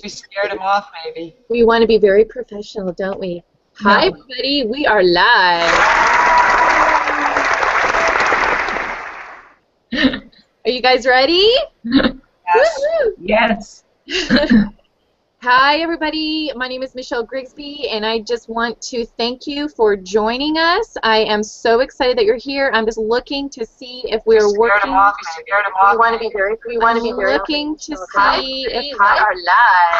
We scared him off, maybe. We want to be very professional, don't we? No. Hi, everybody. We are live. Are you guys ready? Yes. Yes. Hi, everybody. My name is Michelle Grigsby, and I just want to thank you for joining us. I am so excited that you're here. I'm just looking to see if we're working. We want to be very. Looking to see if we are live.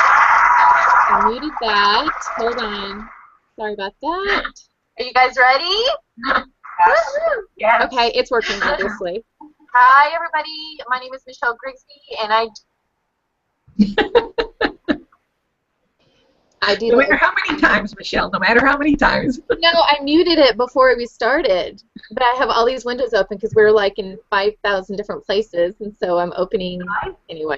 I muted that. Hold on. Sorry about that. Are you guys ready? Yes. Yes. Okay, it's working, obviously. Hi, everybody. My name is Michelle Grigsby, and I do. No matter how many times, Michelle, no matter how many times. No, I muted it before we started, but I have all these windows open because we're like in 5,000 different places, and so I'm opening anyway.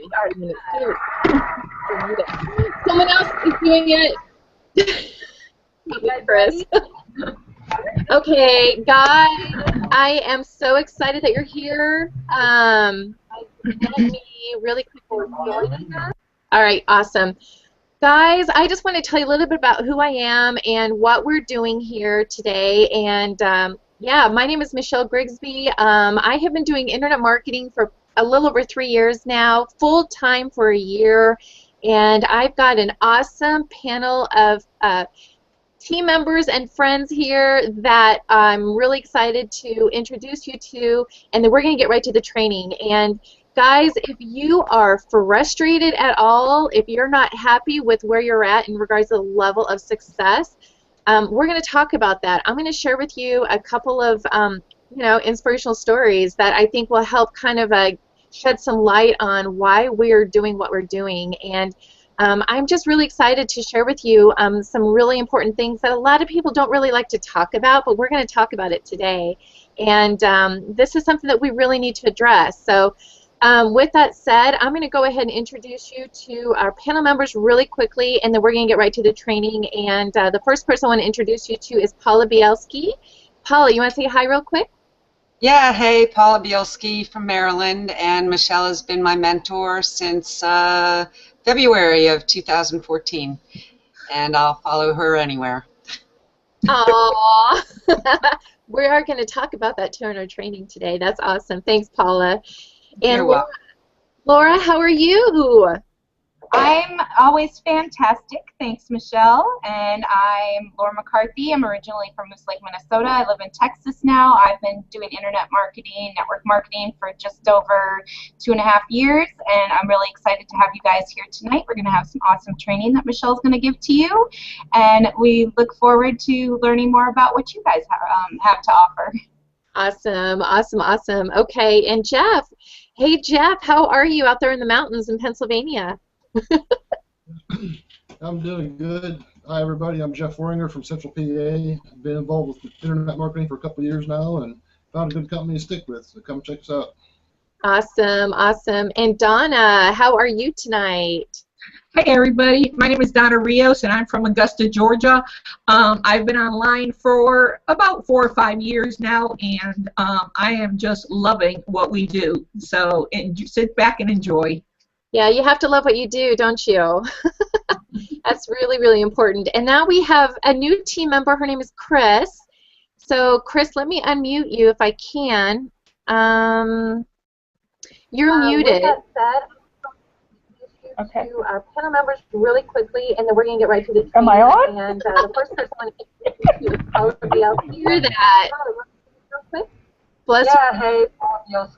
Someone else is doing it. Chris. Okay, guys, I am so excited that you're here. Let me really quickly join us. All right, awesome. Guys, I just want to tell you a little bit about who I am and what we're doing here today. And yeah, my name is Michelle Grigsby. I have been doing internet marketing for a little over 3 years now, full-time for a year. And I've got an awesome panel of team members and friends here that I'm really excited to introduce you to. And then we're going to get right to the training. And guys, if you are frustrated at all, if you're not happy with where you're at in regards to the level of success, we're going to talk about that. I'm going to share with you a couple of inspirational stories that I think will help kind of shed some light on why we're doing what we're doing. And I'm just really excited to share with you some really important things that a lot of people don't really like to talk about, but we're going to talk about it today. And this is something that we really need to address. So with that said, I'm going to go ahead and introduce you to our panel members really quickly, and then we're going to get right to the training. And the first person I want to introduce you to is Paula Bielski. Paula, you want to say hi real quick? Yeah, hey, Paula Bielski from Maryland, and Michelle has been my mentor since February of 2014, and I'll follow her anywhere. Aww. We are going to talk about that too in our training today. That's awesome. Thanks, Paula. And Laura, how are you? I'm always fantastic. Thanks, Michelle. And I'm Laura McCarthy. I'm originally from Moose Lake, Minnesota. I live in Texas now. I've been doing internet marketing, network marketing for just over 2.5 years, and I'm really excited to have you guys here tonight. We're going to have some awesome training that Michelle's going to give to you, and we look forward to learning more about what you guys have to offer. Awesome, awesome, awesome. Okay, and Jeff. Hey, Jeff, how are you out there in the mountains in Pennsylvania? I'm doing good. Hi, everybody. I'm Jeff Waringer from Central PA. I've been involved with internet marketing for a couple of years now and found a good company to stick with, so come check us out. Awesome, awesome. And Donna, how are you tonight? Hi, everybody. My name is Donna Rios, and I'm from Augusta, Georgia. I've been online for about 4 or 5 years now, and I am just loving what we do. So sit back and enjoy. Yeah, you have to love what you do, don't you? That's really, really important. And now we have a new team member. Her name is Chris. So, Chris, let me unmute you if I can. You're muted. With that said, Okay. to our panel members really quickly, and then we're going to get right to the training. Am I on? And the first person I want to introduce you is Paula Bielski. Hear that? Bless you. Yeah, hey, Paula Bielski.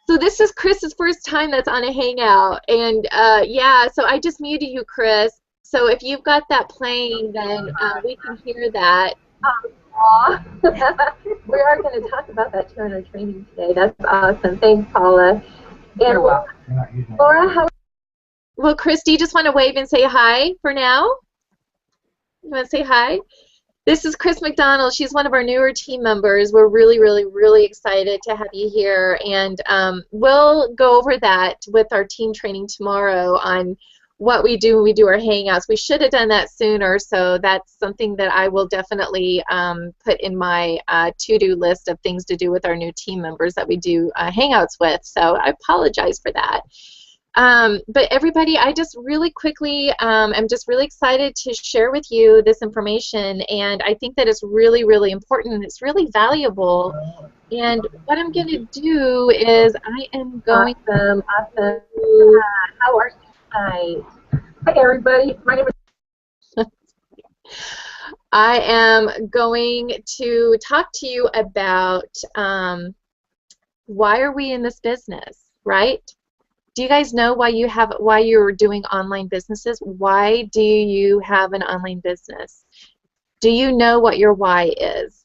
So this is Chris's first time that's on a Hangout, and yeah, so I just muted you, Chris. So if you've got that playing, then we can hear that. We are going to talk about that too in our training today. That's awesome. Thanks, Paula. And Laura, how? Well, Chris, do you just want to wave and say hi for now? You want to say hi? This is Chris McDonald. She's one of our newer team members. We're really, really, really excited to have you here. And we'll go over that with our team training tomorrow on what we do when we do our Hangouts. We should have done that sooner, so that's something that I will definitely put in my to-do list of things to do with our new team members that we do Hangouts with. So I apologize for that. But everybody, I just really quickly am just really excited to share with you this information, and I think that it's really, really important and it's really valuable. And what I'm going to do is I am going Awesome. to How are you tonight? Hi, everybody. My name is. I am going to talk to you about why are we in this business, right? Do you guys know why you're doing online businesses? Why do you have an online business? Do you know what your why is?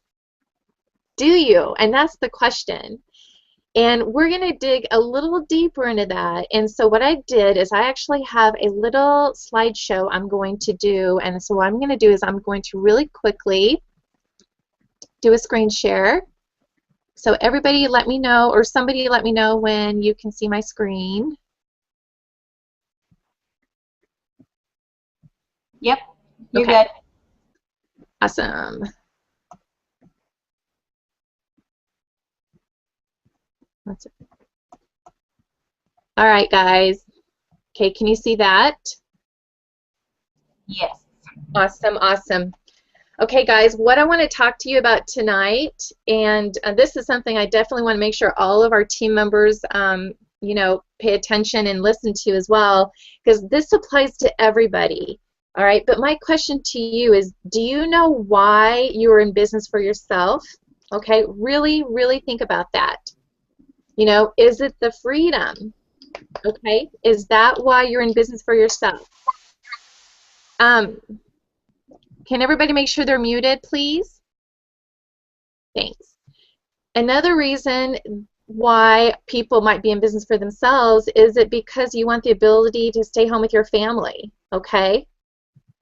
Do you? And that's the question. And we're going to dig a little deeper into that. And so what I did is I actually have a little slideshow I'm going to do. And so what I'm going to do is I'm going to really quickly do a screen share. So everybody let me know, or somebody let me know when you can see my screen. Yep, you're Okay. good. Awesome. That's it. All right, guys. Okay, can you see that? Yes. Awesome, awesome. Okay, guys, what I want to talk to you about tonight, and this is something I definitely want to make sure all of our team members, you know, pay attention and listen to as well, because this applies to everybody. All right, but my question to you is, do you know why you're in business for yourself? Okay, really, really think about that. You know, is it the freedom? Okay, is that why you're in business for yourself? Can everybody make sure they're muted, please? Thanks. Another reason why people might be in business for themselves is it because you want the ability to stay home with your family, okay?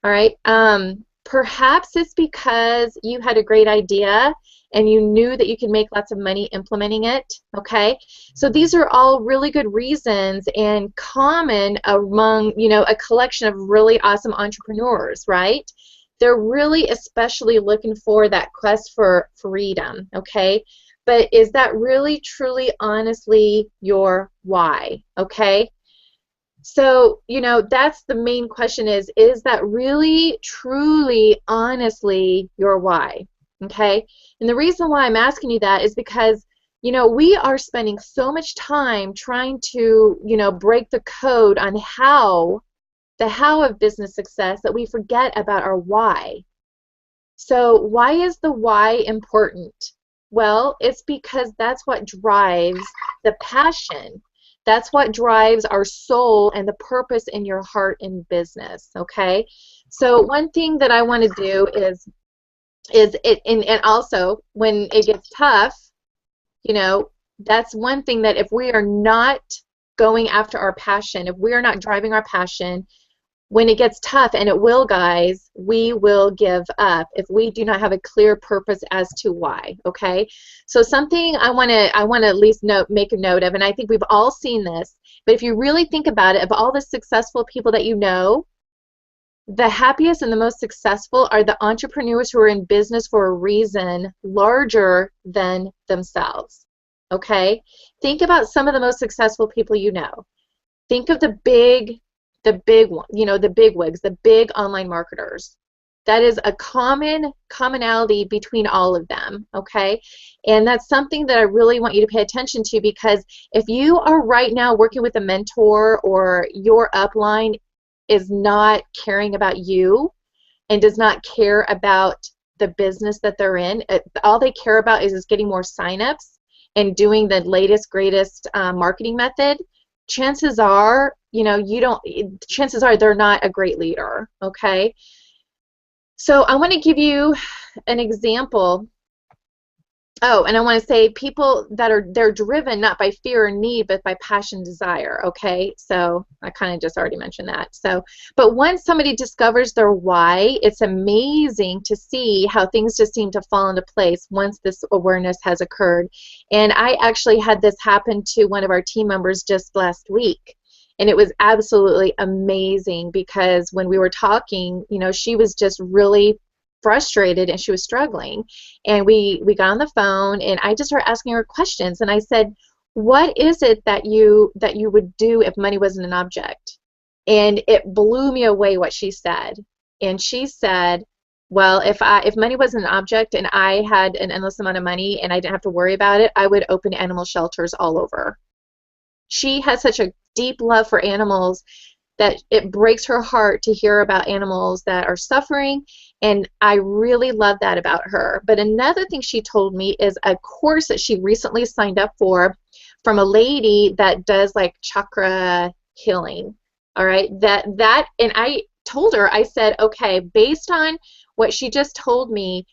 All right. Perhaps it's because you had a great idea and you knew that you could make lots of money implementing it, okay? So these are all really good reasons and common among, you know, a collection of really awesome entrepreneurs, right? They're really especially looking for that quest for freedom, okay? But is that really, truly, honestly your why, okay? So, you know, that's the main question is that really, truly, honestly your why, okay? And the reason why I'm asking you that is because, you know, we are spending so much time trying to, you know, break the code on the how of business success that we forget about our why. So why is the why important? Well, it's because that's what drives the passion. That's what drives our soul and the purpose in your heart in business, okay? So one thing that I want to do is and also when it gets tough, you know, that's one thing that if we are not going after our passion, if we are not driving our passion, when it gets tough, and it will, guys, we will give up if we do not have a clear purpose as to why, okay? So something I want to at least make a note of, and I think we've all seen this, but if you really think about it, of all the successful people that you know, the happiest and the most successful are the entrepreneurs who are in business for a reason larger than themselves, okay? Think about some of the most successful people you know. Think of the big one, you know, the big wigs, the big online marketers. That is a commonality between all of them, okay? And that's something that I really want you to pay attention to, because if you are right now working with a mentor or your upline is not caring about you and does not care about the business that they're in, all they care about is getting more signups and doing the latest, greatest marketing method, chances are, you know, chances are they're not a great leader, okay? So I want to give you an example. Oh, and I want to say people that they're driven not by fear or need, but by passion and desire, okay? So I kind of just already mentioned that. So, but once somebody discovers their why, it's amazing to see how things just seem to fall into place once this awareness has occurred. And I actually had this happen to one of our team members just last week. And it was absolutely amazing because when we were talking, you know, she was just really frustrated and she was struggling, and we got on the phone and I just started asking her questions, and I said, what is it that you would do if money wasn't an object? And it blew me away what she said. And she said, well, if money wasn't an object and I had an endless amount of money and I didn't have to worry about it, I would open animal shelters all over. She has such a deep love for animals that it breaks her heart to hear about animals that are suffering, and I really love that about her. But another thing she told me is a course that she recently signed up for from a lady that does like chakra healing. All right, and I told her, I said, okay, based on what she just told me,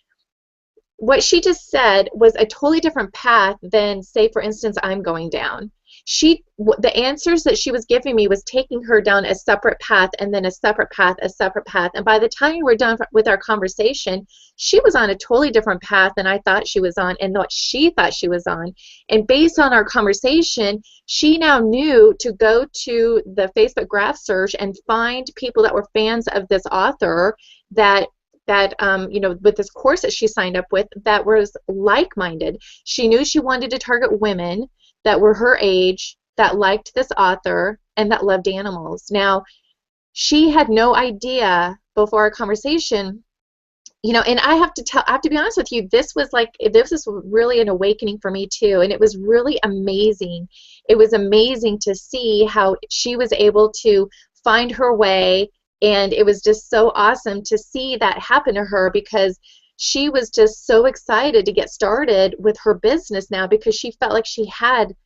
what she just said was a totally different path than, say, for instance, I'm going down. The answers that she was giving me was taking her down a separate path and then a separate path, a separate path. And by the time we were done with our conversation, she was on a totally different path than I thought she was on and what she thought she was on. And based on our conversation, she now knew to go to the Facebook graph search and find people that were fans of this author that you know, with this course that she signed up with that was like-minded. She knew she wanted to target women that were her age, that liked this author, and that loved animals. Now, she had no idea before our conversation, you know, and I have to be honest with you, this was really an awakening for me too, and it was really amazing. It was amazing to see how she was able to find her way, and it was just so awesome to see that happen to her because she was just so excited to get started with her business now because she felt like she had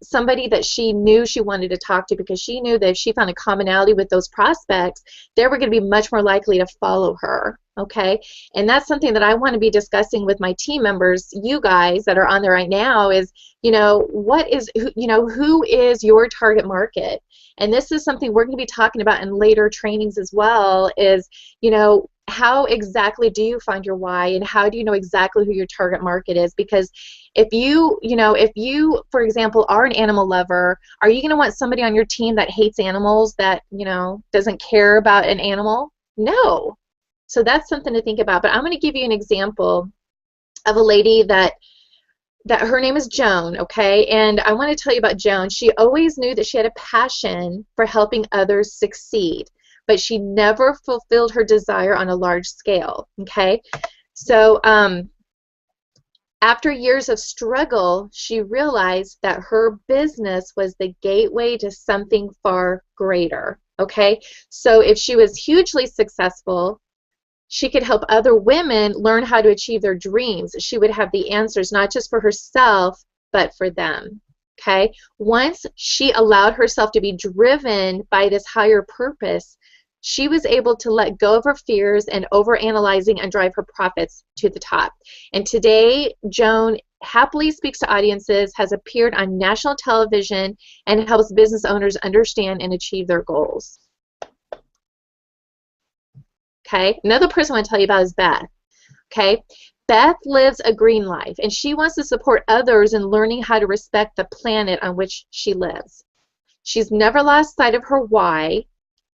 somebody that she knew she wanted to talk to, because she knew that if she found a commonality with those prospects, they were going to be much more likely to follow her. Okay, and that's something that I want to be discussing with my team members, you guys that are on there right now, is, you know, who is your target market? And this is something we're going to be talking about in later trainings as well, is, you know, how exactly do you find your why, and how do you know exactly who your target market is? Because if you, for example, are an animal lover, are you going to want somebody on your team that hates animals, that, you know, doesn't care about an animal? No. So that's something to think about. But I'm going to give you an example of a lady that her name is Joan, okay? And I want to tell you about Joan. She always knew that she had a passion for helping others succeed, but she never fulfilled her desire on a large scale, okay? So after years of struggle, she realized that her business was the gateway to something far greater, okay? So if she was hugely successful, she could help other women learn how to achieve their dreams. She would have the answers, not just for herself, but for them, okay? Once she allowed herself to be driven by this higher purpose, she was able to let go of her fears and overanalyzing and drive her profits to the top. And today, Joan happily speaks to audiences, has appeared on national television, and helps business owners understand and achieve their goals. Okay, another person I want to tell you about is Beth. Okay, Beth lives a green life, and she wants to support others in learning how to respect the planet on which she lives. She's never lost sight of her why,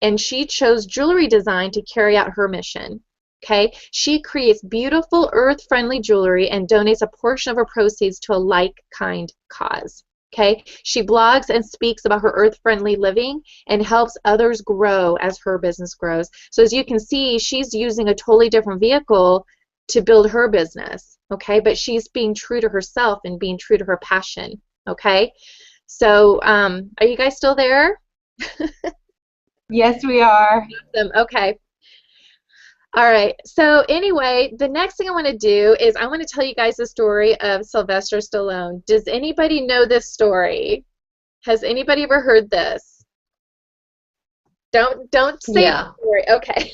and she chose jewelry design to carry out her mission. Okay, she creates beautiful earth-friendly jewelry and donates a portion of her proceeds to a like-kind cause. Okay, she blogs and speaks about her earth-friendly living and helps others grow as her business grows. So as you can see, she's using a totally different vehicle to build her business, okay? But she's being true to herself and being true to her passion, okay? So are you guys still there? Yes, we are. Awesome. Okay. All right. So anyway, the next thing I want to do is I want to tell you guys the story of Sylvester Stallone. Does anybody know this story? Has anybody ever heard this? Don't say the story. Okay.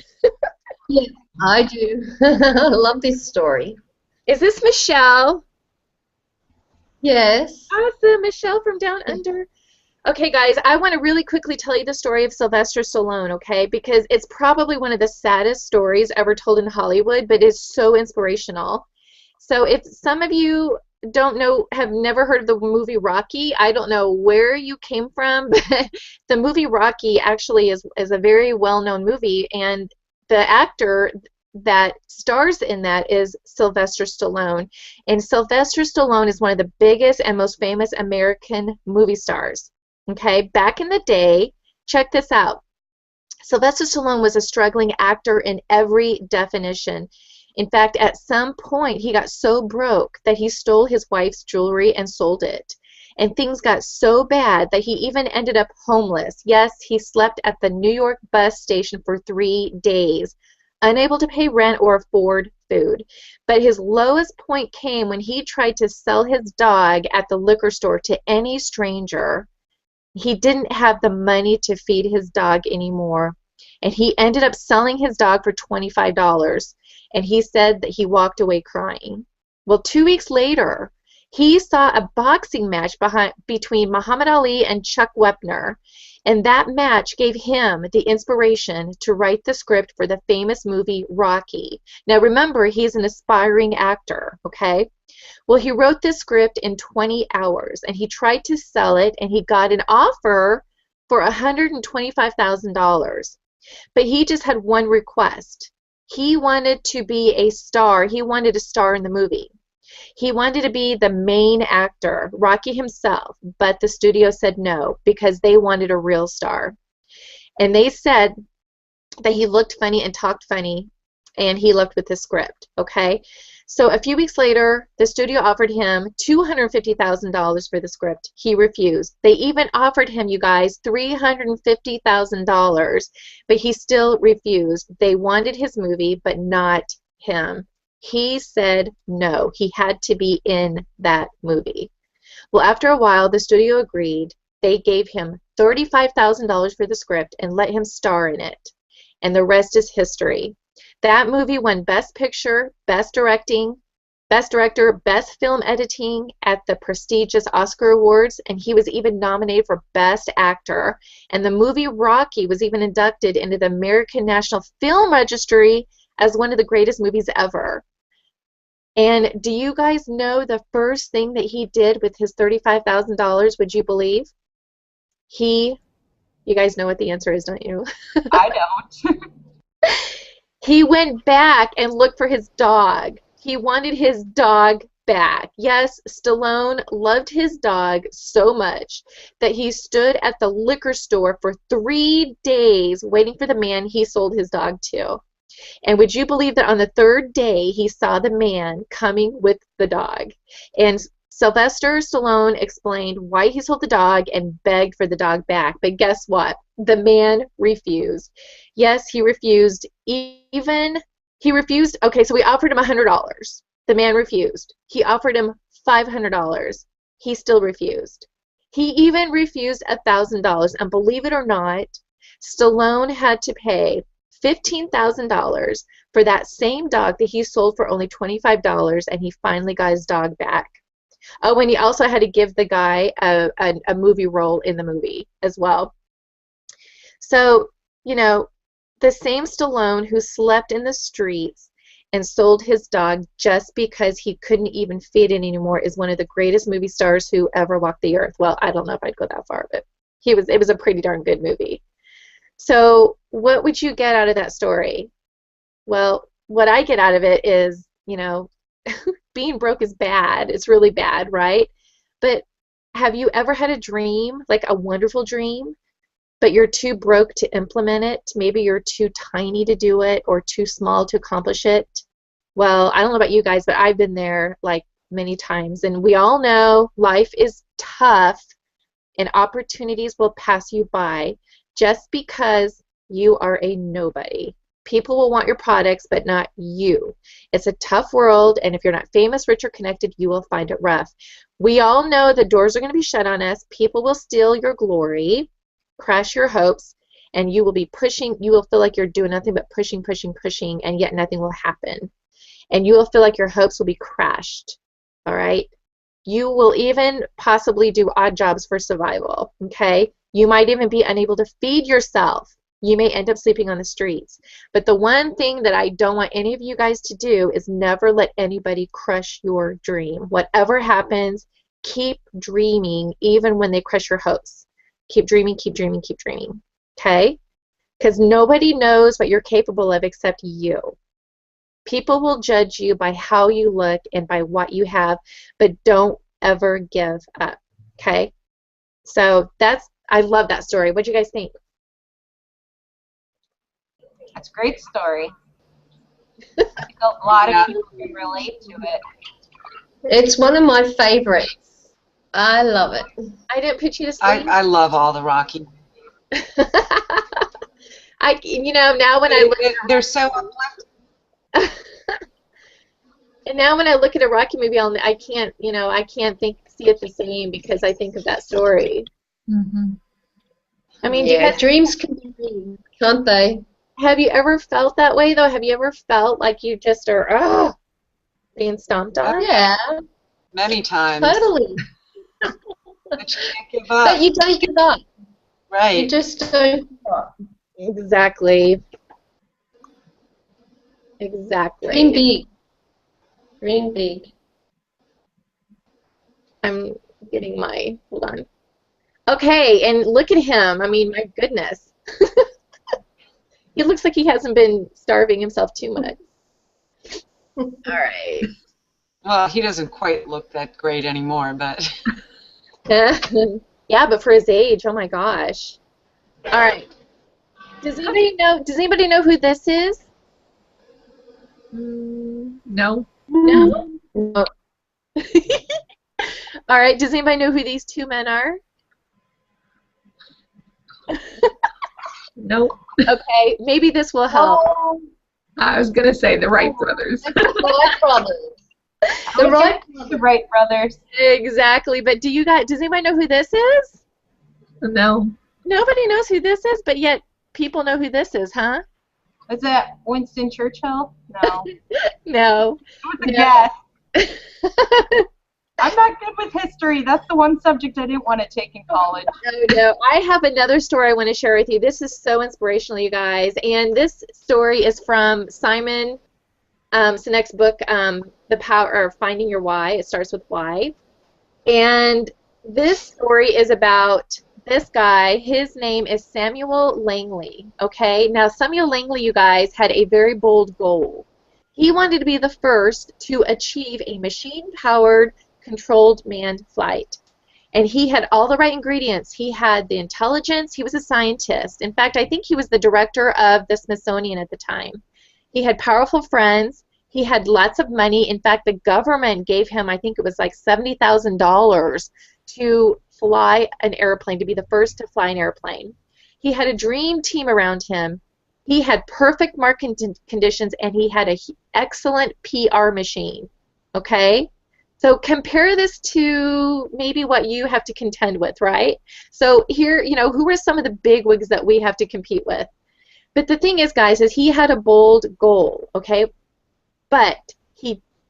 Yeah, I do. I love this story. Is this Michelle? Yes. Awesome, Michelle from Down Under. Okay, guys, I want to really quickly tell you the story of Sylvester Stallone, okay? Because it's probably one of the saddest stories ever told in Hollywood, but it's so inspirational. So if some of you don't know, have never heard of the movie Rocky, I don't know where you came from, but the movie Rocky actually is a very well-known movie, and the actor that stars in that is Sylvester Stallone. And Sylvester Stallone is one of the biggest and most famous American movie stars. Okay, back in the day, check this out. Sylvester Stallone was a struggling actor in every definition. In fact, at some point, he got so broke that he stole his wife's jewelry and sold it. And things got so bad that he even ended up homeless. Yes, he slept at the New York bus station for 3 days, unable to pay rent or afford food. But his lowest point came when he tried to sell his dog at the liquor store to any stranger. He didn't have the money to feed his dog anymore, and he ended up selling his dog for $25, and he said that he walked away crying. Well, 2 weeks later, he saw a boxing match between Muhammad Ali and Chuck Wepner, and that match gave him the inspiration to write the script for the famous movie Rocky. Now remember, he's an aspiring actor, okay? Well, he wrote this script in 20 hours, and he tried to sell it, and he got an offer for $125,000. But he just had one request. He wanted to be a star. He wanted a star in the movie. He wanted to be the main actor, Rocky himself, but the studio said no because they wanted a real star. And they said that he looked funny and talked funny, and he looked with the script, okay? So a few weeks later, the studio offered him $250,000 for the script. He refused. They even offered him, you guys, $350,000, but he still refused. They wanted his movie, but not him. He said no. He had to be in that movie. Well, after a while, the studio agreed. They gave him $35,000 for the script and let him star in it. And the rest is history. That movie won Best Picture, Best Director, Best Film Editing at the prestigious Oscar Awards, and he was even nominated for Best Actor. And the movie Rocky was even inducted into the American National Film Registry as one of the greatest movies ever. And do you guys know the first thing that he did with his $35,000, would you believe? You guys know what the answer is, don't you? I don't. He went back and looked for his dog. He wanted his dog back. Yes, Stallone loved his dog so much that he stood at the liquor store for 3 days waiting for the man he sold his dog to. And would you believe that on the 3rd day he saw the man coming with the dog? And Sylvester Stallone explained why he sold the dog and begged for the dog back. But guess what? The man refused. Yes, he refused. He refused. Okay, so we offered him $100. The man refused. He offered him $500. He still refused. He even refused $1,000. And believe it or not, Stallone had to pay $15,000 for that same dog that he sold for only $25, and he finally got his dog back. Oh, and he also had to give the guy a movie role in the movie as well. So, you know, the same Stallone who slept in the streets and sold his dog just because he couldn't even feed it anymore is one of the greatest movie stars who ever walked the earth. Well, I don't know if I'd go that far, but it was a pretty darn good movie. So what would you get out of that story? Well, what I get out of it is, you know, being broke is bad. It's really bad, right? But have you ever had a dream, like a wonderful dream, but you're too broke to implement it? Maybe you're too tiny to do it or too small to accomplish it. Well, I don't know about you guys, but I've been there like many times. And we all know life is tough and opportunities will pass you by just because you are a nobody. People will want your products, but not you. It's a tough world, and if you're not famous, rich, or connected, you will find it rough. We all know the doors are going to be shut on us. People will steal your glory, crush your hopes, and you will be pushing. You will feel like you're doing nothing but pushing, pushing, pushing, and yet nothing will happen. And you will feel like your hopes will be crashed, all right? You will even possibly do odd jobs for survival, okay? You might even be unable to feed yourself. You may end up sleeping on the streets. But the one thing that I don't want any of you guys to do is never let anybody crush your dream. Whatever happens, keep dreaming even when they crush your hopes. Keep dreaming, keep dreaming, keep dreaming. Okay? Because nobody knows what you're capable of except you. People will judge you by how you look and by what you have, but don't ever give up, okay? So I love that story. What do you guys think? That's a great story. I think a lot of people can relate to it. It's one of my favorites. I love it. I didn't put you to sleep. I love all the Rocky. Now when I look, They're so uplifting. and now when I look at a Rocky movie, I can't see it the same because I think of that story. Mm-hmm. I mean, Yeah, dreams can be dreams, can't they? Have you ever felt that way though? Have you ever felt like you just are being stomped on? Yeah, Many times. totally. But you can't give up. But you don't give up. You Right. just don't give up. Exactly. Exactly. Dream big. Dream big. I'm getting hold on. Okay, and look at him. I mean, my goodness. He looks like he hasn't been starving himself too much. All right. Well, he doesn't quite look that great anymore, but Yeah, but for his age, oh my gosh. All right. Does anybody know who this is? No. No. No. All right. Does anybody know who these two men are? No. Okay, maybe this will help. I was going to say the Wright brothers. The Wright brothers. The Wright Brothers. Exactly. But does anybody know who this is? No. Nobody knows who this is, but yet people know who this is, huh? Was that Winston Churchill? No. No. It was a guess. I'm not good with history. That's the one subject I didn't want to take in college. No. I have another story I want to share with you. This is so inspirational, you guys. And this story is from Simon Sinek's book, The Power of Finding Your Why. It starts with why. And this story is about this guy. His name is Samuel Langley. Okay? Now, Samuel Langley, you guys, had a very bold goal. He wanted to be the first to achieve a machine-powered, controlled manned flight. And he had all the right ingredients. He had the intelligence. He was a scientist. In fact, I think he was the director of the Smithsonian at the time. He had powerful friends. He had lots of money. In fact, the government gave him, I think it was like $70,000 to fly an airplane, to be the first to fly an airplane. He had a dream team around him. He had perfect market conditions, and he had an excellent PR machine. Okay? So compare this to maybe what you have to contend with, right? So here, who are some of the bigwigs that we have to compete with? But the thing is, guys, is he had a bold goal, okay? But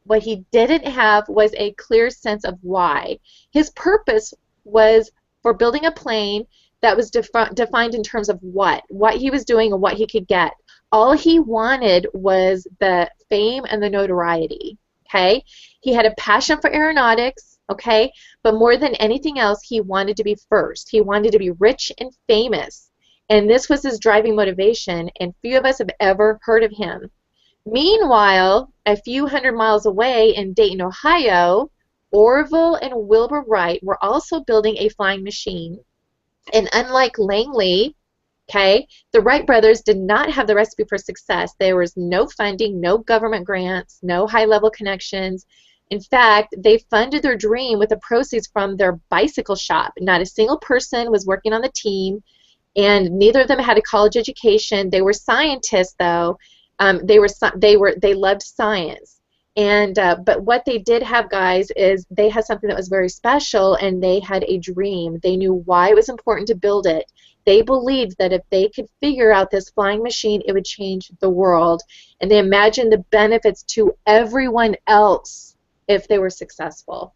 what he didn't have was a clear sense of why. His purpose was for building a plane that was defined in terms of what he was doing and what he could get. All he wanted was the fame and the notoriety, okay? He had a passion for aeronautics, okay? But more than anything else, he wanted to be first. He wanted to be rich and famous. And this was his driving motivation, and few of us have ever heard of him. Meanwhile, a few hundred miles away in Dayton, Ohio, Orville and Wilbur Wright were also building a flying machine. And unlike Langley, okay, the Wright brothers did not have the recipe for success. There was no funding, no government grants, no high-level connections. In fact, they funded their dream with the proceeds from their bicycle shop. Not a single person was working on the team, and neither of them had a college education. They were scientists, though. They loved science. And but what they did have, guys, is they had something that was very special, and they had a dream. They knew why it was important to build it. They believed that if they could figure out this flying machine, it would change the world. And they imagined the benefits to everyone else if they were successful.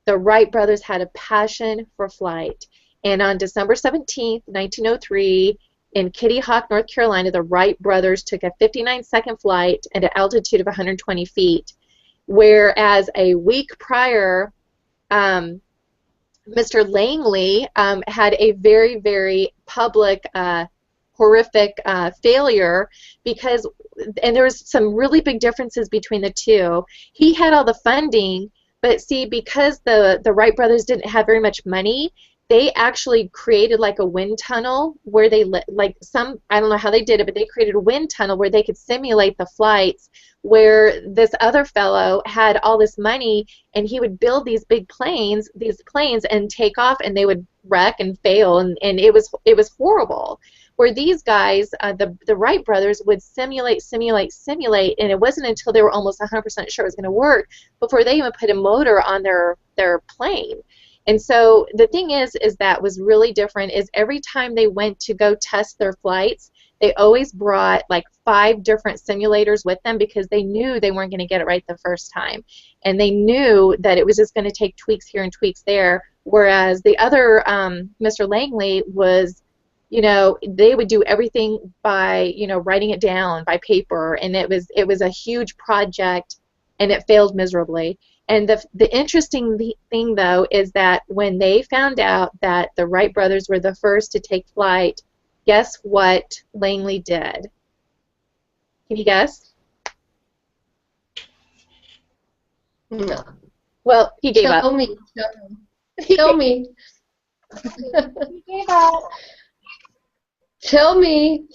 The Wright brothers had a passion for flight. And on December 17th, 1903, in Kitty Hawk, North Carolina, the Wright brothers took a 59-second flight at an altitude of 120 feet, whereas a week prior, Mr. Langley had a very, very public horrific failure, because, and there was some really big differences between the two. He had all the funding, but see, because the Wright brothers didn't have very much money, they actually created like a wind tunnel where they like some, I don't know how they did it, but they created a wind tunnel where they could simulate the flights, where this other fellow had all this money and he would build these big planes, and take off, and they would wreck and fail, and it was horrible. Where these guys, the Wright brothers, would simulate, and it wasn't until they were almost 100% sure it was going to work before they even put a motor on their plane. And so the thing is that was really different is every time they went to go test their flights, they always brought like 5 different simulators with them, because they knew they weren't going to get it right the first time. And they knew that it was just going to take tweaks here and tweaks there, whereas the other, Mr. Langley, was, you know, they would do everything by, you know, writing it down by paper, and it was a huge project, and it failed miserably. And the interesting thing, though, is that when they found out that the Wright brothers were the first to take flight, guess what Langley did? Can you guess? No. Well, he gave up. Tell me. Tell me. He gave up. Tell me.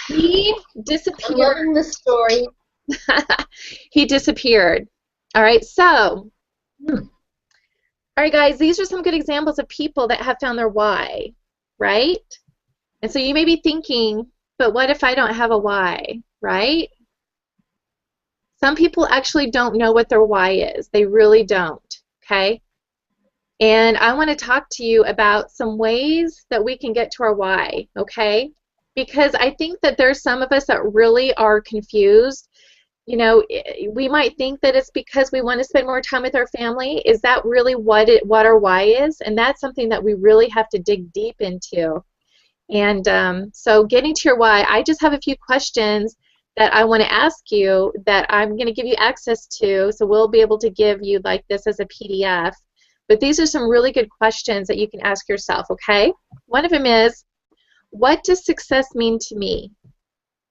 He I'm disappeared. loving the story. He disappeared. All right, so, all right, guys, these are some good examples of people that have found their why, right? And so you may be thinking, but what if I don't have a why, right? Some people actually don't know what their why is. They really don't, okay? And I want to talk to you about some ways that we can get to our why, okay? Because I think that there's some of us that really are confused. You know, we might think that it's because we want to spend more time with our family. Is that really what our why is? And that's something that we really have to dig deep into. And so getting to your why, I just have a few questions that I want to ask you that I'm going to give you access to, so we'll be able to give you like this as a PDF. But these are some really good questions that you can ask yourself, okay? One of them is, what does success mean to me?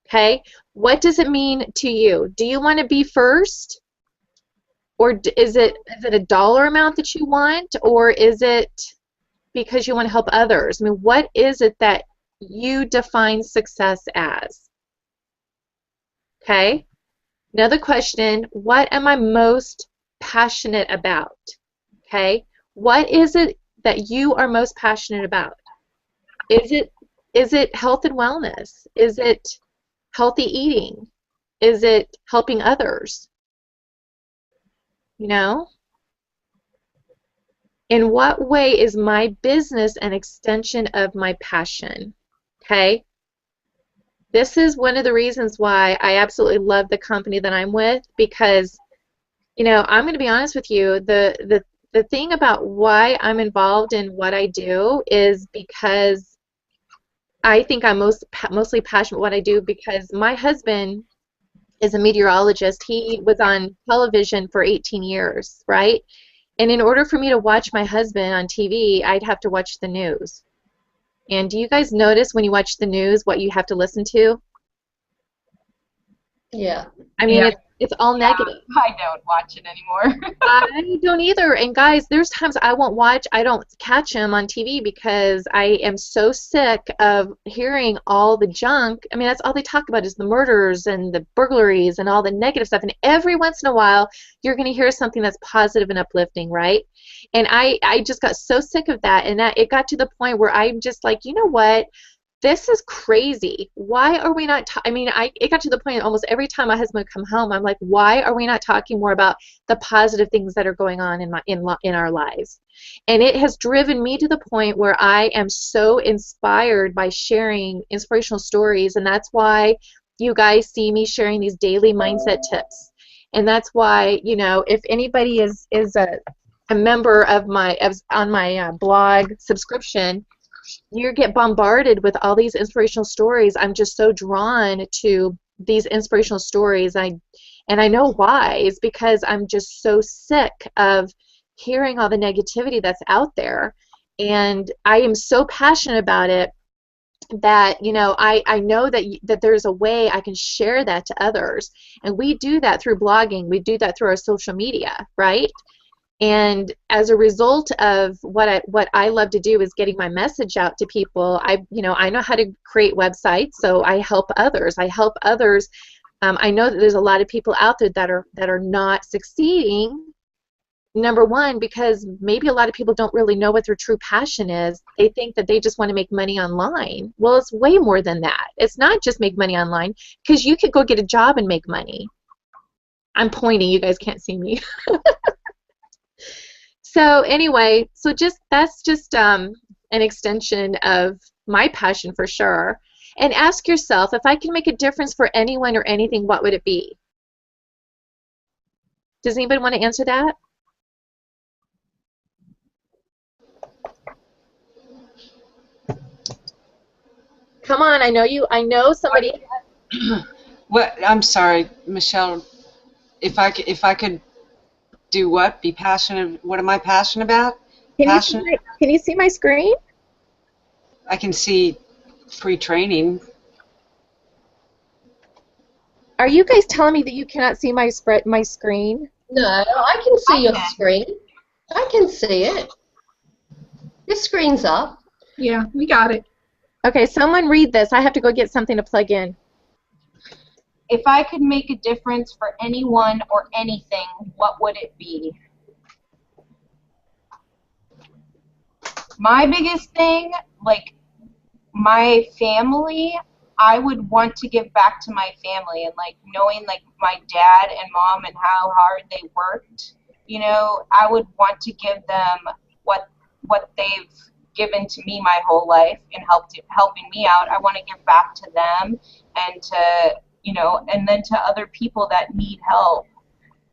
Okay, what does it mean to you? Do you want to be first, or is it a dollar amount that you want, or is it because you want to help others? I mean, what is it that you define success as? Okay, another question, what am I most passionate about? Okay, what is it that you are most passionate about? Is it health and wellness? Is it healthy eating? Is it helping others? You know? In what way is my business an extension of my passion? Okay? This is one of the reasons why I absolutely love the company that I'm with, because, you know, I'm going to be honest with you, the thing about why I'm involved in what I do is because I think I'm mostly passionate about what I do, because my husband is a meteorologist. He was on television for 18 years, right? And in order for me to watch my husband on TV, I'd have to watch the news. And do you guys notice when you watch the news what you have to listen to? Yeah. I mean, Yeah. it's all negative. I don't watch it anymore. I don't either. And guys, there's times I don't catch him on TV because I am so sick of hearing all the junk. I mean, that's all they talk about is the murders and the burglaries and all the negative stuff. And every once in a while, you're going to hear something that's positive and uplifting, right? And I just got so sick of that. And that it got to the point where I'm just like, you know what? This is crazy. Why are we not it got to the point almost every time my husband would come home, I'm like, why are we not talking more about the positive things that are going on in our lives? And it has driven me to the point where I am so inspired by sharing inspirational stories, and that's why you guys see me sharing these daily mindset tips. And that's why, you know, if anybody is a member of on my blog subscription, you get bombarded with all these inspirational stories. I'm just so drawn to these inspirational stories. And I know why. It's because I'm just so sick of hearing all the negativity that's out there. And I am so passionate about it that, you know, I know that that there's a way I can share that to others. And we do that through blogging. We do that through our social media, right? And as a result of what I love to do is getting my message out to people. You know, I know how to create websites, so I help others. I help others. I know that there's a lot of people out there that are not succeeding. Number one, because maybe a lot of people don't really know what their true passion is. They think that they just want to make money online. Well, it's way more than that. It's not just make money online, because you could go get a job and make money. I'm pointing. You guys can't see me. So anyway, that's just an extension of my passion for sure. And ask yourself, if I can make a difference for anyone or anything, what would it be? Does anybody want to answer that? Come on, I know somebody. What? I'm sorry, Michelle. If I could do what? Be passionate. What am I passionate about? Passionate. Can you see my screen? I can see free training. Are you guys telling me that you cannot see my screen? No, I can see your screen. I can see it. Your screen's up. Yeah, we got it. Okay, someone read this. I have to go get something to plug in. If I could make a difference for anyone or anything, what would it be? My biggest thing, like my family, I would want to give back to my family, and like knowing like my dad and mom and how hard they worked, you know, I would want to give them what they've given to me my whole life and helping me out. I want to give back to them and to, you know, and then to other people that need help.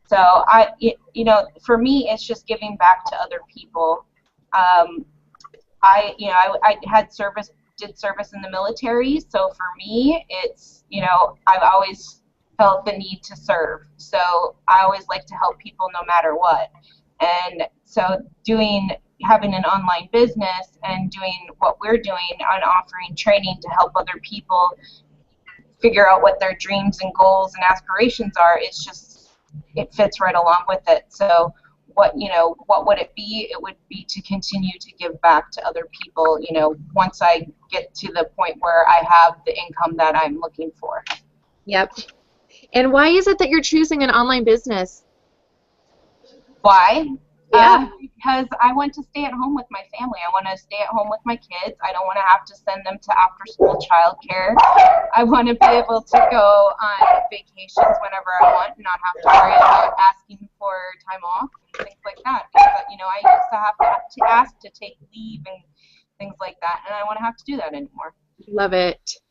So you know, for me, it's just giving back to other people. I did service in the military, so for me, it's, you know, I've always felt the need to serve. So I always like to help people no matter what. And so having an online business and doing what we're doing on offering training to help other people figure out what their dreams and goals and aspirations are, it fits right along with it. So what would it be? It would be to continue to give back to other people, you know, once I get to the point where I have the income that I'm looking for. Yep. And why is it that you're choosing an online business? Why? Yeah. Because I want to stay at home with my family. I want to stay at home with my kids. I don't want to have to send them to after-school childcare. I want to be able to go on vacations whenever I want and not have to worry about asking for time off and things like that. Because, you know, I used to have to ask to take leave and things like that, and I don't want to have to do that anymore. Love it.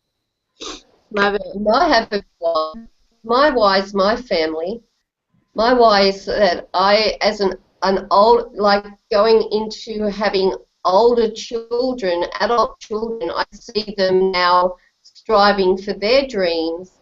Love it. I have a why. My why is my family. My why is that I, as an old, like going into having older children, adult children, I see them now striving for their dreams,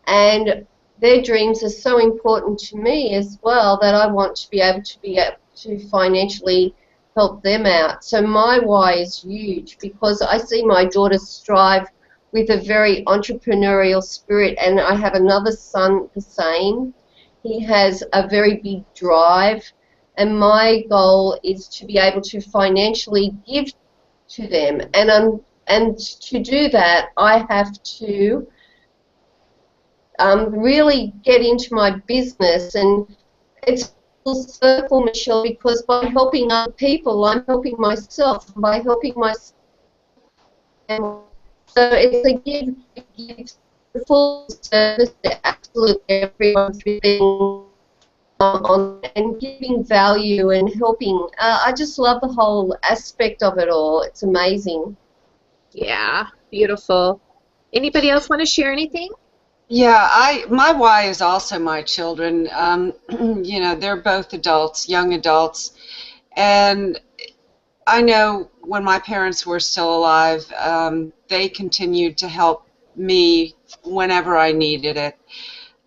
and their dreams are so important to me as well that I want to be able to financially help them out. So my why is huge, because I see my daughter strive with a very entrepreneurial spirit, and I have another son the same. He has a very big drive, and my goal is to be able to financially give to them. And to do that, I have to really get into my business. And it's a full circle, Michelle, because by helping other people, I'm helping myself. By helping myself, so it's a give full service to absolutely everyone through being and giving value and helping. I just love the whole aspect of it all. It's amazing. Yeah, beautiful. Anybody else want to share anything? Yeah, my why is also my children. You know, they're both adults, young adults, and I know when my parents were still alive, they continued to help me whenever I needed it,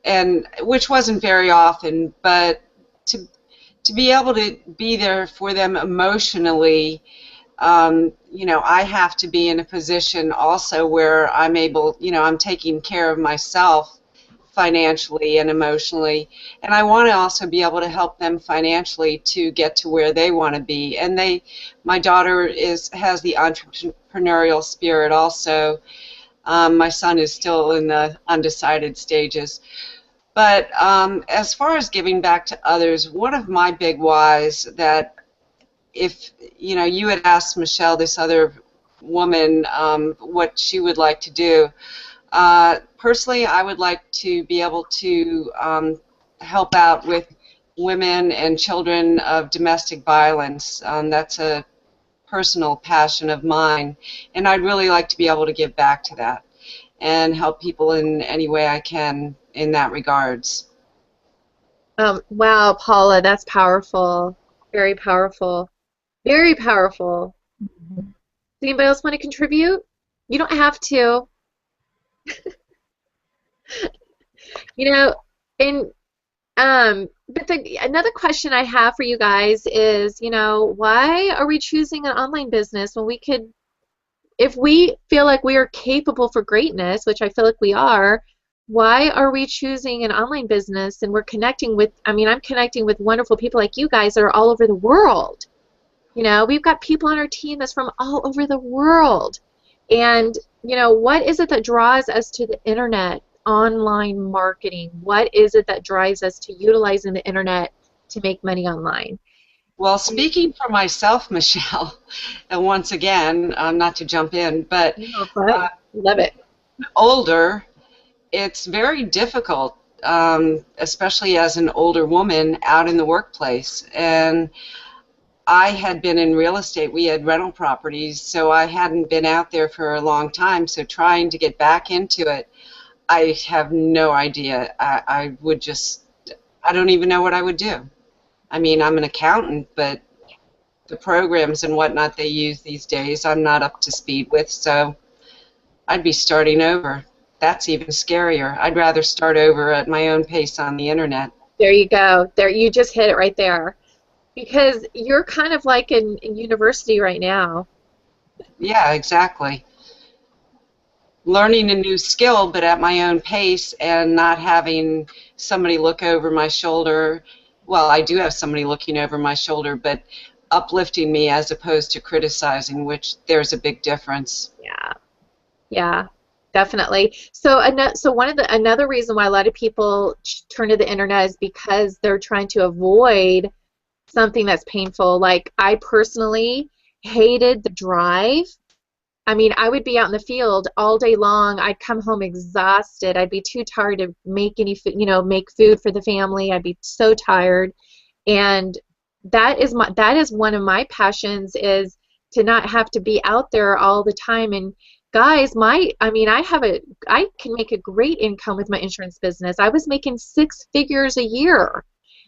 and which wasn't very often, but to be able to be there for them emotionally you know, I have to be in a position also where I'm able, you know, I'm taking care of myself financially and emotionally, and I want to also be able to help them financially to get to where they want to be. And my daughter has the entrepreneurial spirit also. My son is still in the undecided stages. But as far as giving back to others, one of my big whys that, if you know, you had asked Michelle, this other woman, what she would like to do. Personally, I would like to be able to help out with women and children of domestic violence. That's a personal passion of mine, and I'd really like to be able to give back to that and help people in any way I can in that regards. Wow, Paula, that's powerful. Very powerful. Very powerful. Does anybody else want to contribute? You don't have to. You know, and but another question I have for you guys is, you know, why are we choosing an online business when we could, if we feel like we are capable for greatness, which I feel like we are, why are we choosing an online business and we're connecting with, I mean, I'm connecting with wonderful people like you guys that are all over the world. You know, we've got people on our team that's from all over the world. And, you know, what is it that draws us to the internet, online marketing? What is it that drives us to utilizing the internet to make money online? Well, speaking for myself, Michelle, and once again, not to jump in, but Love it. older, it's very difficult, especially as an older woman out in the workplace. And I had been in real estate. We had rental properties, so I hadn't been out there for a long time. So trying to get back into it, I have no idea. I would just, I don't even know what I would do. I mean, I'm an accountant, but the programs and whatnot they use these days, I'm not up to speed with, so I'd be starting over. That's even scarier. I'd rather start over at my own pace on the internet. There you go. There, you just hit it right there. Because you're kind of like in university right now. Yeah, exactly. Learning a new skill, but at my own pace and not having somebody look over my shoulder. Well, I do have somebody looking over my shoulder, but uplifting me as opposed to criticizing, which there's a big difference. Yeah. Yeah, definitely. So another reason why a lot of people turn to the internet is because they're trying to avoid something that's painful. Like, I personally hated the drive. I mean, I would be out in the field all day long. I'd come home exhausted. I'd be too tired to make any food, you know, make food for the family. I'd be so tired. And that is one of my passions, is to not have to be out there all the time. And guys, I can make a great income with my insurance business. I was making 6 figures a year.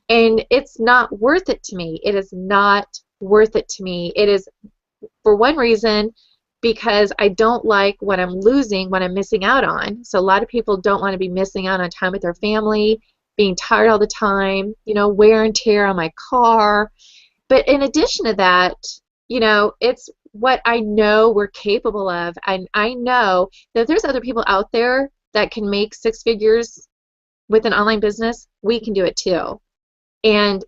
And it's not worth it to me. It is not worth it to me. It is, for one reason, because I don't like what I'm losing, what I'm missing out on. So a lot of people don't want to be missing out on time with their family, being tired all the time, you know, wear and tear on my car. But in addition to that, you know, it's what I know we're capable of. And I know that there's other people out there that can make 6 figures with an online business. We can do it too. And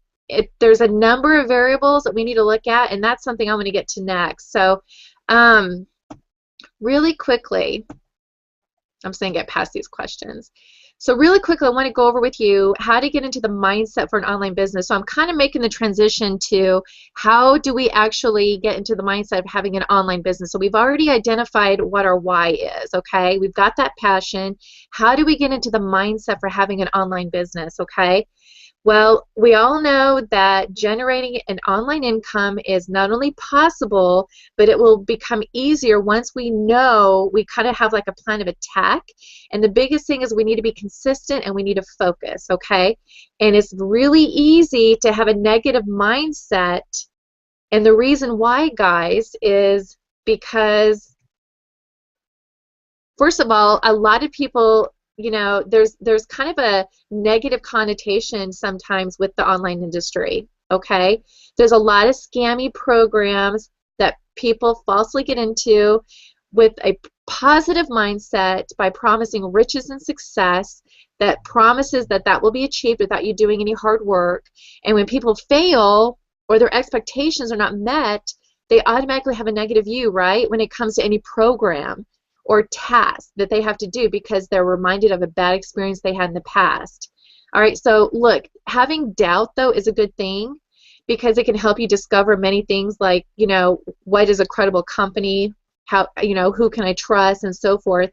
there's a number of variables that we need to look at, and that's something I'm going to get to next. So really quickly, I'm just going to get past these questions. So really quickly, I want to go over with you how to get into the mindset for an online business. So I'm kind of making the transition to how do we actually get into the mindset of having an online business. So we've already identified what our why is, okay? We've got that passion. How do we get into the mindset for having an online business, okay? Well, we all know that generating an online income is not only possible, but it will become easier once we know we kind of have like a plan of attack. And the biggest thing is we need to be consistent and we need to focus, okay? And it's really easy to have a negative mindset. And the reason why, guys, is because, first of all, a lot of people, you know, there's kind of a negative connotation sometimes with the online industry, okay? There's a lot of scammy programs that people falsely get into with a positive mindset by promising riches and success that promises that that will be achieved without you doing any hard work. And when people fail or their expectations are not met, they automatically have a negative view, right, when it comes to any program or task that they have to do because they're reminded of a bad experience they had in the past. All right, so look, having doubt, though, is a good thing because it can help you discover many things like, you know, what is a credible company, how, you know, who can I trust, and so forth.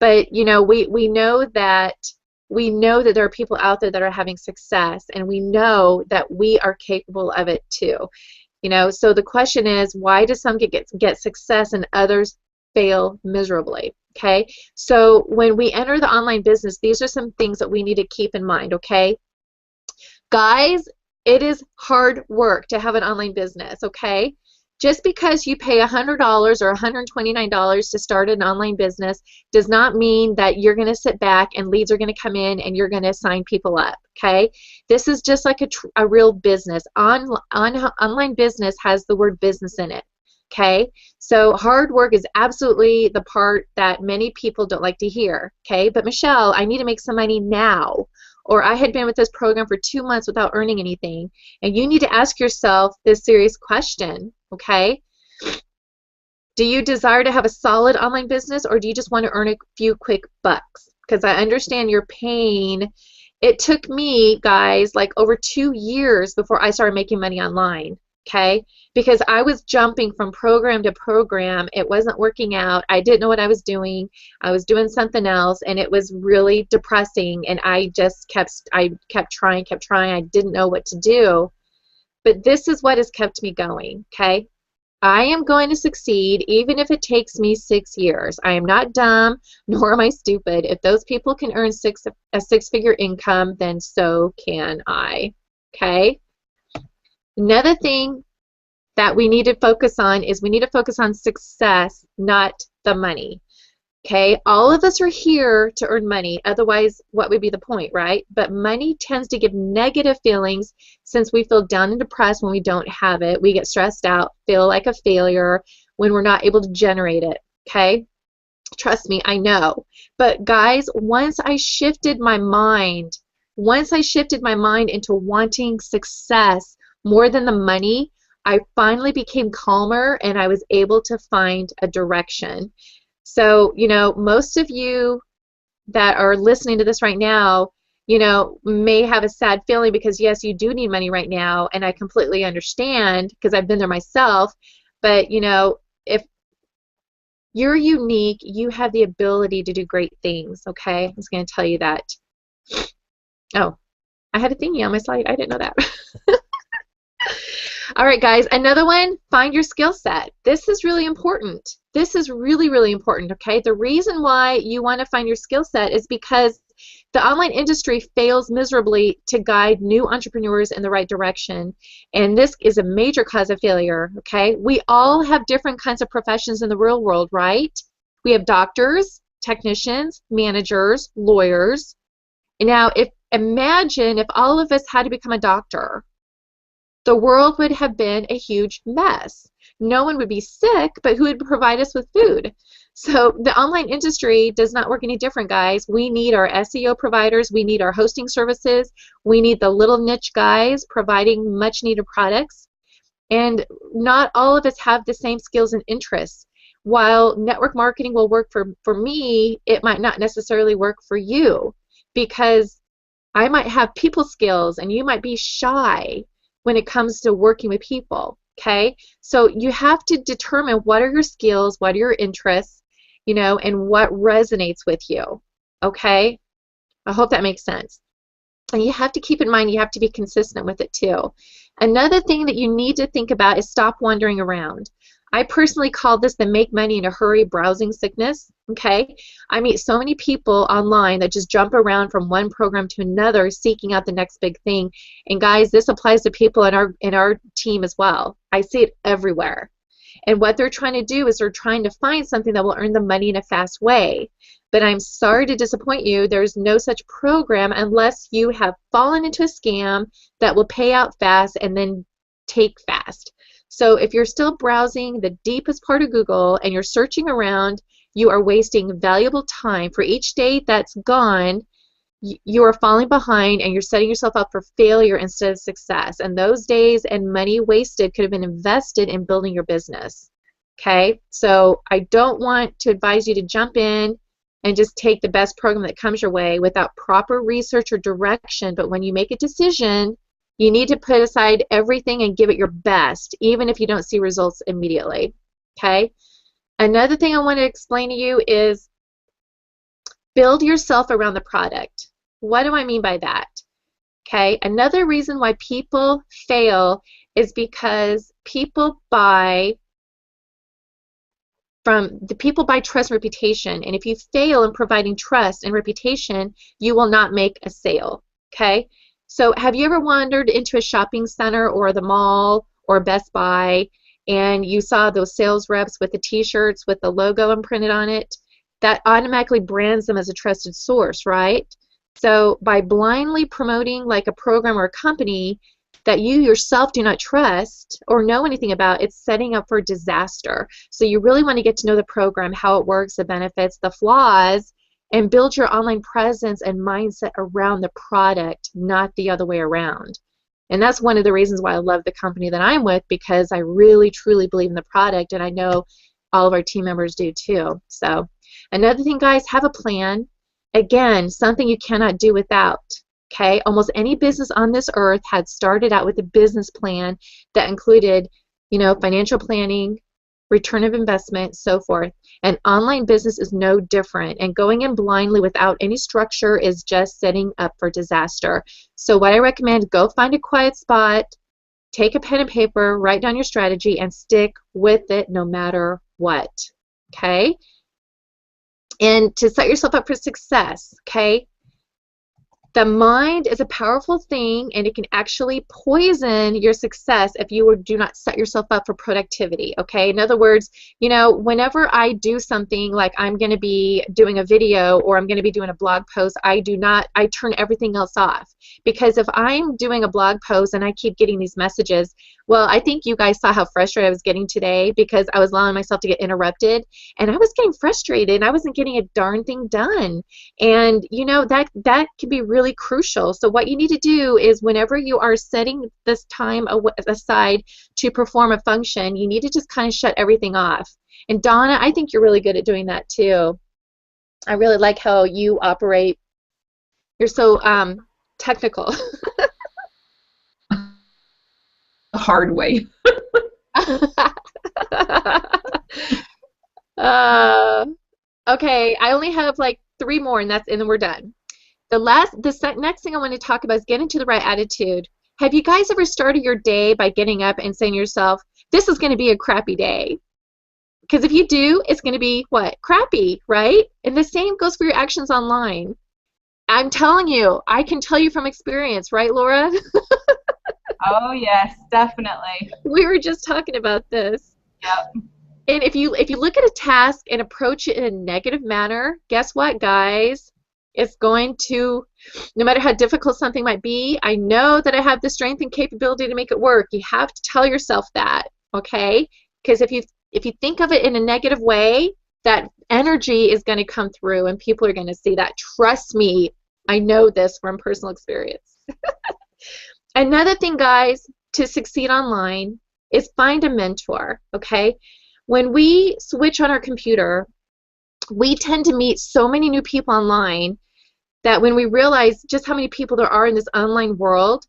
But, you know, we know that there are people out there that are having success, and we know that we are capable of it too. You know, so the question is, why do some get success and others fail miserably? Okay, so when we enter the online business, these are some things that we need to keep in mind. Okay, guys, it is hard work to have an online business. Okay, just because you pay $100 or $129 to start an online business does not mean that you're going to sit back and leads are going to come in and you're going to sign people up. Okay, this is just like a real business. Online business has the word business in it. Okay, so hard work is absolutely the part that many people don't like to hear. Okay, but Michelle, I need to make some money now, or I had been with this program for 2 months without earning anything. And you need to ask yourself this serious question. Okay, do you desire to have a solid online business, or do you just want to earn a few quick bucks? Because I understand your pain. It took me, guys, like over 2 years before I started making money online. Okay, because I was jumping from program to program. It wasn't working out. I didn't know what I was doing. I was doing something else, and it was really depressing. And I just kept trying. I didn't know what to do. But this is what has kept me going. Okay, I am going to succeed even if it takes me 6 years. I am not dumb, nor am I stupid. If those people can earn a six-figure income, then so can I. Okay. Another thing that we need to focus on is we need to focus on success, not the money. Okay, all of us are here to earn money, otherwise what would be the point, right? But money tends to give negative feelings since we feel down and depressed when we don't have it. We get stressed out, feel like a failure when we're not able to generate it. Okay, trust me, I know. But guys, once I shifted my mind into wanting success more than the money, I finally became calmer and I was able to find a direction. So, you know, most of you that are listening to this right now, you know, may have a sad feeling because, yes, you do need money right now, and I completely understand because I've been there myself. But, you know, if you're unique, you have the ability to do great things, okay? I was going to tell you that. Oh, I had a thingy on my slide. I didn't know that. All right, guys, another one, find your skill set. This is really important. This is really, really important, okay? The reason why you want to find your skill set is because the online industry fails miserably to guide new entrepreneurs in the right direction, and this is a major cause of failure, okay? We all have different kinds of professions in the real world, right? We have doctors, technicians, managers, lawyers. Now, imagine if all of us had to become a doctor. The world would have been a huge mess. No one would be sick, but who would provide us with food? So the online industry does not work any different, guys. We need our SEO providers. We need our hosting services. We need the little niche guys providing much needed products. And not all of us have the same skills and interests. While network marketing will work for me, it might not necessarily work for you because I might have people skills and you might be shy when it comes to working with people, okay? So you have to determine what are your skills, what are your interests, you know, and what resonates with you, okay? I hope that makes sense. And you have to keep in mind you have to be consistent with it too. Another thing that you need to think about is stop wandering around. I personally call this the make money in a hurry browsing sickness, okay? I meet so many people online that just jump around from one program to another seeking out the next big thing. And guys, this applies to people in our team as well. I see it everywhere. And what they're trying to do is they're trying to find something that will earn them money in a fast way. But I'm sorry to disappoint you, there's no such program unless you have fallen into a scam that will pay out fast and then take fast. So if you're still browsing the deepest part of Google and you're searching around, you are wasting valuable time. For each day that's gone, you are falling behind and you're setting yourself up for failure instead of success. And those days and money wasted could have been invested in building your business. Okay, so I don't want to advise you to jump in and just take the best program that comes your way without proper research or direction. But when you make a decision, you need to put aside everything and give it your best, even if you don't see results immediately. Okay, another thing I want to explain to you is build yourself around the product. What do I mean by that? Okay, another reason why people fail is because people buy trust and reputation, and if you fail in providing trust and reputation, you will not make a sale. Okay, so have you ever wandered into a shopping center or the mall or Best Buy and you saw those sales reps with the t-shirts with the logo imprinted on it? That automatically brands them as a trusted source, right? So by blindly promoting like a program or a company that you yourself do not trust or know anything about, it's setting up for disaster. So you really want to get to know the program, how it works, the benefits, the flaws, and build your online presence and mindset around the product, not the other way around. And that's one of the reasons why I love the company that I'm with, because I really truly believe in the product, and I know all of our team members do too. So another thing, guys, have a plan. Again, something you cannot do without. Okay, almost any business on this earth had started out with a business plan that included, financial planning, return of investment, so forth. And online business is no different. And going in blindly without any structure is just setting up for disaster. So what I recommend, go find a quiet spot, take a pen and paper, write down your strategy, and stick with it no matter what. Okay? And to set yourself up for success, okay? The mind is a powerful thing, and it can actually poison your success if you do not set yourself up for productivity, okay? In other words, whenever I do something like I'm going to be doing a video or I'm going to be doing a blog post, I turn everything else off. Because if I'm doing a blog post and I keep getting these messages, well, I think you guys saw how frustrated I was getting today because I was allowing myself to get interrupted, and I was getting frustrated and I wasn't getting a darn thing done. And that can be really crucial. So what you need to do is whenever you are setting this time aside to perform a function, you need to just kind of shut everything off. And Donna, I think you're really good at doing that too. I really like how you operate. You're so technical. The hard way. Okay, I only have like 3 more, and then we're done. The next thing I want to talk about is get into the right attitude. Have you guys ever started your day by getting up and saying to yourself, this is going to be a crappy day? Because if you do, it's going to be what? Crappy, right? And the same goes for your actions online. I'm telling you, I can tell you from experience, right, Laura? Oh, yes, definitely. We were just talking about this. Yep. And if you look at a task and approach it in a negative manner, guess what, guys? It's going to, no matter how difficult something might be, I know that I have the strength and capability to make it work. You have to tell yourself that, okay? Because if you think of it in a negative way, that energy is going to come through and people are going to see that. Trust me, I know this from personal experience. Another thing, guys, to succeed online is find a mentor, okay? When we switch on our computer, we tend to meet so many new people online that when we realize just how many people there are in this online world,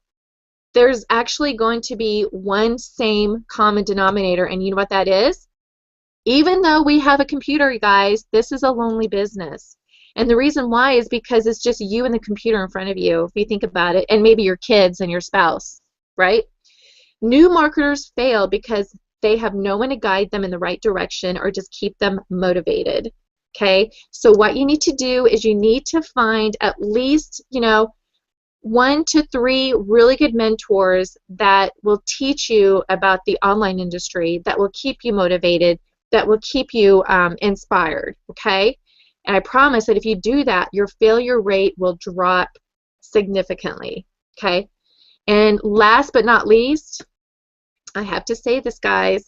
there's actually going to be one same common denominator, and you know what that is? Even though we have a computer, you guys, this is a lonely business. And the reason why is because it's just you and the computer in front of you, if you think about it, and maybe your kids and your spouse, right? New marketers fail because they have no one to guide them in the right direction or just keep them motivated. Okay, so what you need to do is you need to find at least 1 to 3 really good mentors that will teach you about the online industry, that will keep you motivated, that will keep you inspired. Okay, and I promise that if you do that, your failure rate will drop significantly. Okay, and last but not least, I have to say this, guys.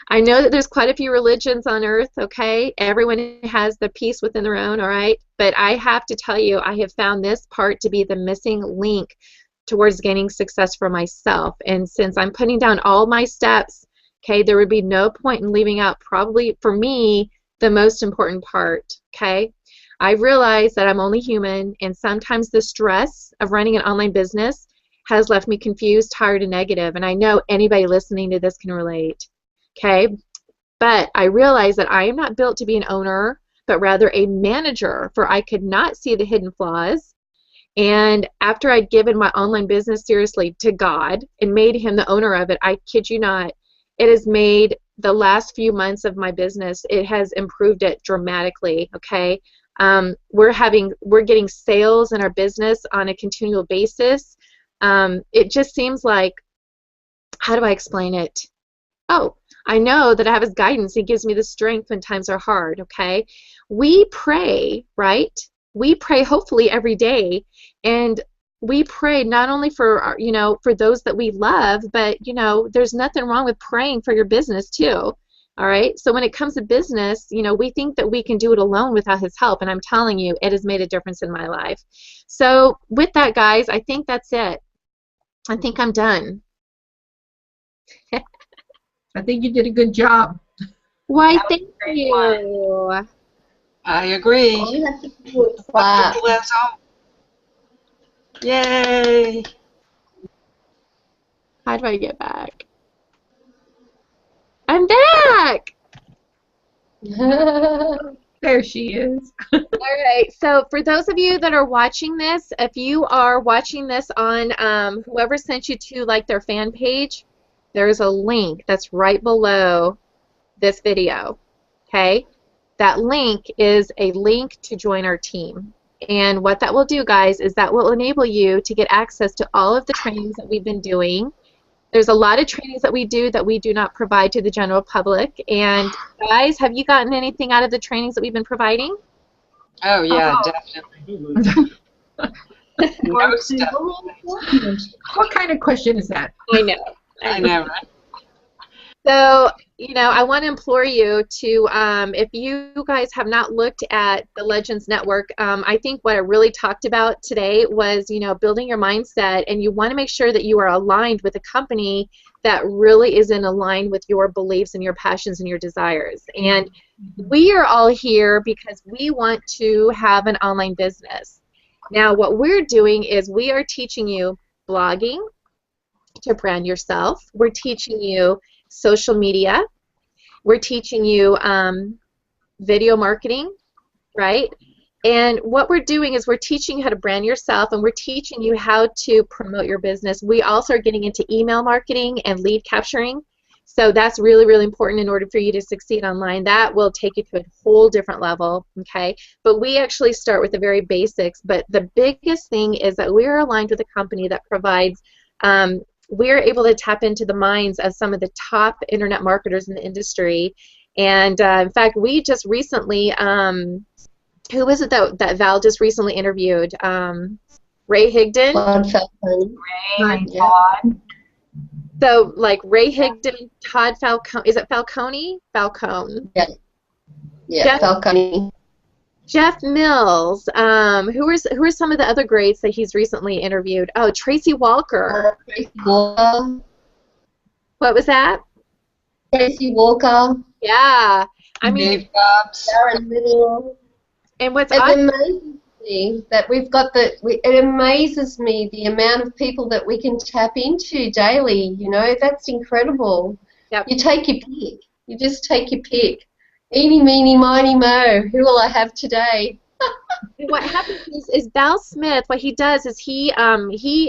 I know that there's quite a few religions on earth, okay? Everyone has the peace within their own, all right? But I have to tell you, I have found this part to be the missing link towards gaining success for myself. And since I'm putting down all my steps, okay, there would be no point in leaving out probably, for me, the most important part, okay? I realize that I'm only human, and sometimes the stress of running an online business has left me confused, tired, and negative. And I know anybody listening to this can relate. Okay, but I realize that I am not built to be an owner, but rather a manager, for I could not see the hidden flaws. And after I'd given my online business seriously to God and made Him the owner of it, I kid you not, it has made the last few months of my business, it has improved it dramatically. Okay, we're getting sales in our business on a continual basis. It just seems like, how do I explain it? Oh, I know that I have His guidance. He gives me the strength when times are hard, okay? We pray, right? We pray hopefully every day, and we pray not only for, for those that we love, but, there's nothing wrong with praying for your business too, all right? So when it comes to business, we think that we can do it alone without His help, and I'm telling you, it has made a difference in my life. So with that, guys, I think that's it. I think I'm done. I think you did a good job. Why, thank you. I agree. All you have to do is clap. Wonderful as all. Yay! How do I get back? I'm back! There she is. All right, so for those of you that are watching this, if you are watching this on whoever sent you to like their fan page, there's a link that's right below this video, okay? That link is a link to join our team. And what that will do, guys, is that will enable you to get access to all of the trainings that we've been doing. There's a lot of trainings that we do not provide to the general public. And guys, have you gotten anything out of the trainings that we've been providing? Oh, yeah, definitely. Most definitely. What kind of question is that? I know. I know, right? So, I want to implore you to, if you guys have not looked at the Legends Network, I think what I really talked about today was, building your mindset, and you want to make sure that you are aligned with a company that really is in line with your beliefs and your passions and your desires. And we are all here because we want to have an online business. Now, what we're doing is we are teaching you blogging, to brand yourself. We're teaching you social media. We're teaching you video marketing, right? And what we're doing is we're teaching you how to brand yourself, and we're teaching you how to promote your business. We also are getting into email marketing and lead capturing. So that's really, really important in order for you to succeed online. That will take you to a whole different level, okay? But we actually start with the very basics. But the biggest thing is that we're aligned with a company that provides we're able to tap into the minds of some of the top internet marketers in the industry. And in fact, we just recently, who was it that Val just recently interviewed? Ray Higdon? Todd Falcone. Ray, Todd. So, like Ray Higdon, Todd Falcone, is it Falcone? Falcone. Yeah, Falcone. Jeff Mills. Who are some of the other greats that he's recently interviewed? Oh, Tracy Walker. Tracy Walker. What was that? Tracy Walker. Yeah. I mean, Dave Dobbs. Darren Little. and what's It awesome, amazes me that we've got it amazes me the amount of people that we can tap into daily. That's incredible. Yep. You take your pick. You just take your pick. Eeny, meeny, miny, mo. Who will I have today? what happens is Val Smith, what he does is he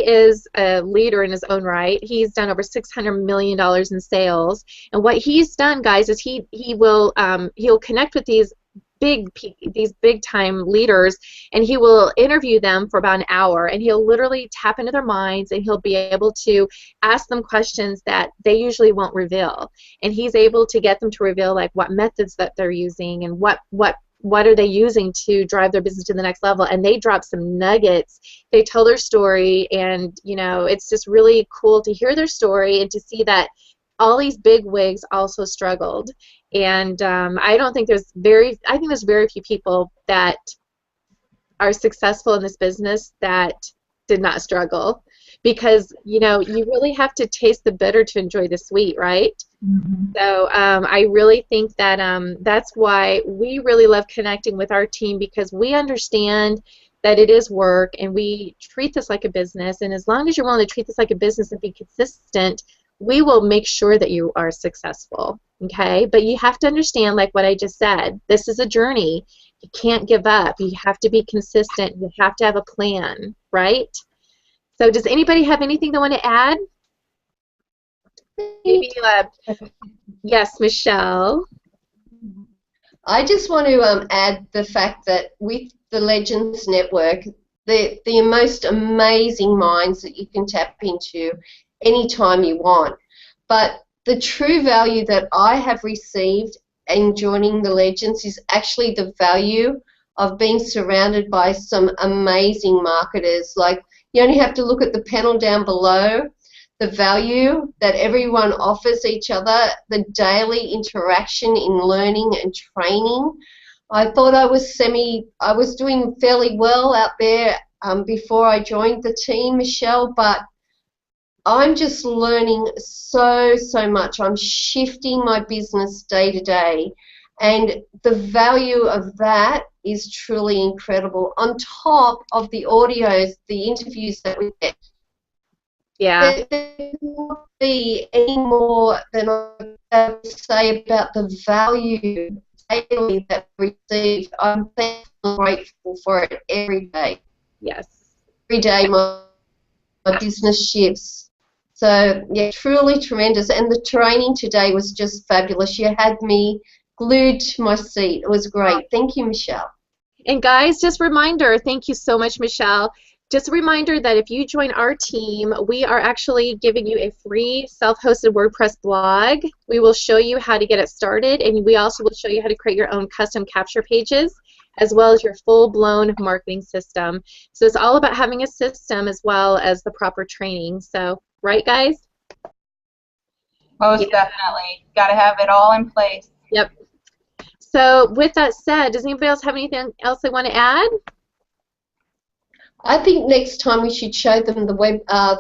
is a leader in his own right. He's done over $600 million in sales. And what he's done, guys, is he'll connect with these big time leaders, and he will interview them for about an hour, and he'll literally tap into their minds, and he'll be able to ask them questions that they usually won't reveal, and he's able to get them to reveal like what methods that they're using and what what are they using to drive their business to the next level, and they drop some nuggets. They tell their story, and you know, it's just really cool to hear their story and to see that all these big wigs also struggled. And I think there's very few people that are successful in this business that did not struggle, because you know, you really have to taste the bitter to enjoy the sweet, right? Mm-hmm. So I really think that that's why we really love connecting with our team, because we understand that it is work, and we treat this like a business, and as long as you're willing to treat this like a business and be consistent, we will make sure that you are successful, okay? But you have to understand, like what I just said, this is a journey. You can't give up. You have to be consistent. You have to have a plan, right? So does anybody have anything they want to add? Maybe, yes, Michelle. I just want to add the fact that with the Legends Network, the most amazing minds that you can tap into anytime you want. But the true value that I have received in joining the Legends is actually the value of being surrounded by some amazing marketers. Like, you only have to look at the panel down below, the value that everyone offers each other, the daily interaction in learning and training. I thought I was doing fairly well out there before I joined the team, Michelle, but I'm just learning so much. I'm shifting my business day to day, and the value of that is truly incredible. On top of the audios, the interviews that we get, Yeah. there cannot be any more than I have to say about the value daily that we receive. I'm thankful and grateful for it every day. Yes. Every day my business shifts. So, yeah, truly tremendous. And the training today was just fabulous. You had me glued to my seat. It was great. Thank you, Michelle. And guys, just a reminder, thank you so much, Michelle. Just a reminder that if you join our team, we are actually giving you a free self-hosted WordPress blog. We will show you how to get it started, and we also will show you how to create your own custom capture pages, as well as your full-blown marketing system. So it's all about having a system as well as the proper training. So, right, guys? Most definitely. Got to have it all in place. Yep. So with that said, does anybody else have anything else they want to add? I think next time we should show them the web. Oh,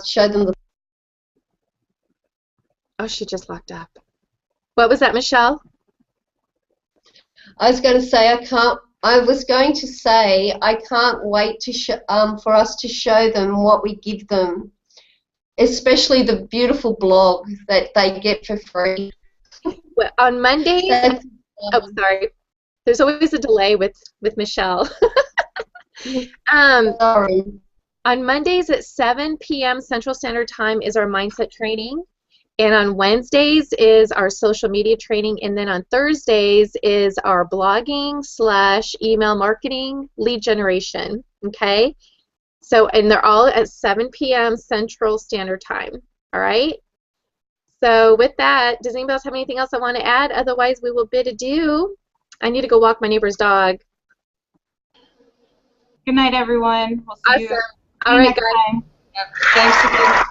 she just locked up. What was that, Michelle? I was going to say I can't wait to for us to show them what we give them, especially the beautiful blog that they get for free. Well, on Mondays. Oh, sorry. There's always a delay with Michelle. Sorry. On Mondays at 7 p.m. Central Standard Time is our mindset training, and on Wednesdays is our social media training, and then on Thursdays is our blogging / email marketing lead generation. Okay, so and they're all at 7 p.m. Central Standard Time. All right. So with that, does anybody else have anything else I want to add? Otherwise, we will bid adieu. I need to go walk my neighbor's dog. Good night, everyone. We'll see you All right, next guys. time. Yep. Thanks again.